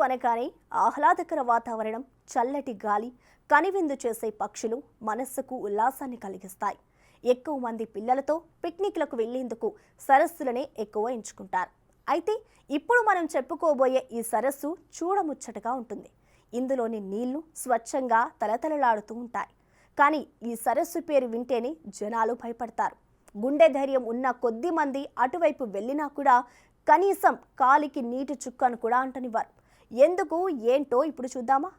అనగానే ఆహ్లాదకర వాతావరణం, చల్లటి గాలి, కనివిందు చేసే పక్షులు మనస్సుకు ఉల్లాసాన్ని కలిగిస్తాయి. ఎక్కువ మంది పిల్లలతో పిక్నిక్లకు వెళ్లేందుకు సరస్సులనే ఎక్కువ ఎంచుకుంటారు. అయితే ఇప్పుడు మనం చెప్పుకోబోయే ఈ సరస్సు చూడముచ్చటగా ఉంటుంది. ఇందులోని నీళ్లు స్వచ్ఛంగా తలతలలాడుతూ ఉంటాయి. కానీ ఈ సరస్సు పేరు వింటేనే జనాలు భయపడతారు. గుండె ధైర్యం ఉన్న కొద్ది మంది అటువైపు వెళ్ళినా కూడా కనీసం కాలికి నీటి చుక్కను కూడా అంటనివ్వరు. ఎందుకు ఏంటో ఇప్పుడు చూద్దామా?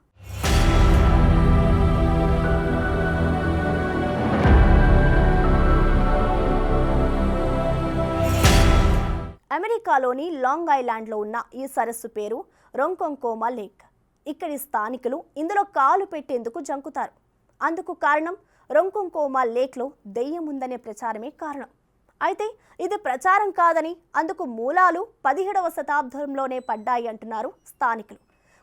అమెరికాలోని లాంగ్ ఐలాండ్లో ఉన్న ఈ సరస్సు పేరు రొంకొంకోమా లేక్. ఇక్కడి స్థానికులు ఇందులో కాలు పెట్టేందుకు జంకుతారు. అందుకు కారణం రొంకొంకోమా లేక్లో దెయ్యం ఉందనే ప్రచారమే కారణం. అయితే ఇది ప్రచారం కాదని, అందుకు మూలాలు 17వ శతాబ్దంలోనే పడ్డాయి అంటున్నారు స్థానికులు.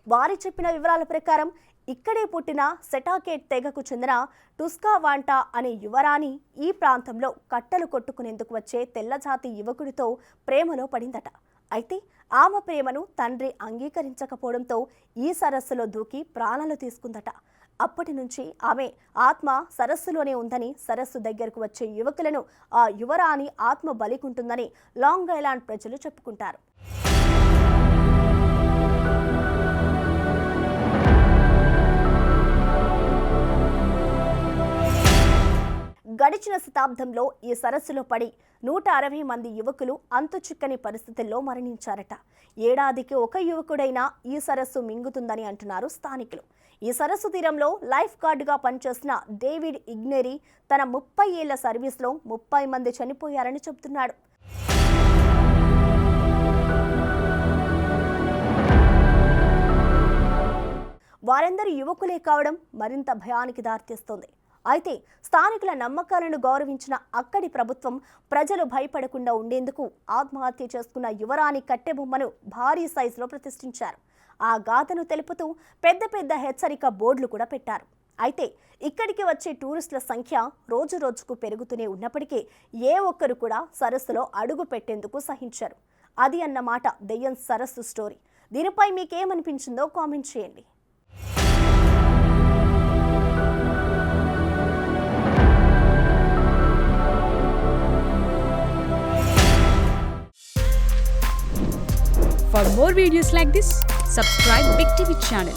వారి చెప్పిన వివరాల ప్రకారం ఇక్కడే పుట్టిన సెటాకేట్ తెగకు చెందిన టుస్కావాంటా అనే యువరాణి ఈ ప్రాంతంలో కట్టెలు కొట్టుకునేందుకు వచ్చే తెల్లజాతి యువకుడితో ప్రేమలో పడిందట. అయితే ఆమె ప్రేమను తండ్రి అంగీకరించకపోవడంతో ఈ సరస్సులో దూకి ప్రాణాలు తీసుకుందట. అప్పటి నుంచి ఆమె ఆత్మ సరస్సులోనే ఉందని, సరస్సు దగ్గరకు వచ్చే యువకులను ఆ యువరాణి ఆత్మ బలికుంటుందని లాంగ్ ఐలాండ్ ప్రజలు చెప్పుకుంటారు. గడిచిన శతాబ్దంలో ఈ సరస్సులో పడి 160 మంది యువకులు అంతుచిక్కని పరిస్థితుల్లో మరణించారట. ఏడాదికి ఒక యువకుడైనా ఈ సరస్సు మింగుతుందని అంటున్నారు స్థానికులు. ఈ సరస్సు తీరంలో లైఫ్ గార్డుగా పనిచేసిన డేవిడ్ ఇగ్నెరీ తన 30 ఏళ్ల సర్వీస్లో 30 మంది చనిపోయారని చెబుతున్నాడు. వారందరూ యువకులే కావడం మరింత భయానికి దారితీస్తోంది. అయితే స్థానికుల నమ్మకాలను గౌరవించిన అక్కడి ప్రభుత్వం ప్రజలు భయపడకుండా ఉండేందుకు ఆత్మహత్య చేసుకున్న యువరాణి కట్టెబొమ్మను భారీ సైజులో ప్రతిష్ఠించారు. ఆ గాథను తెలుపుతూ పెద్ద పెద్ద హెచ్చరిక బోర్డులు కూడా పెట్టారు. అయితే ఇక్కడికి వచ్చే టూరిస్టుల సంఖ్య రోజు రోజుకు పెరుగుతూనే ఉన్నప్పటికీ ఏ ఒక్కరు కూడా సరస్సులో అడుగు పెట్టేందుకు సహించారు. అది అన్నమాట దెయ్యం సరస్సు స్టోరీ. దీనిపై మీకేమనిపించిందో కామెంట్ చేయండి. For more videos like this, subscribe Big TV channel.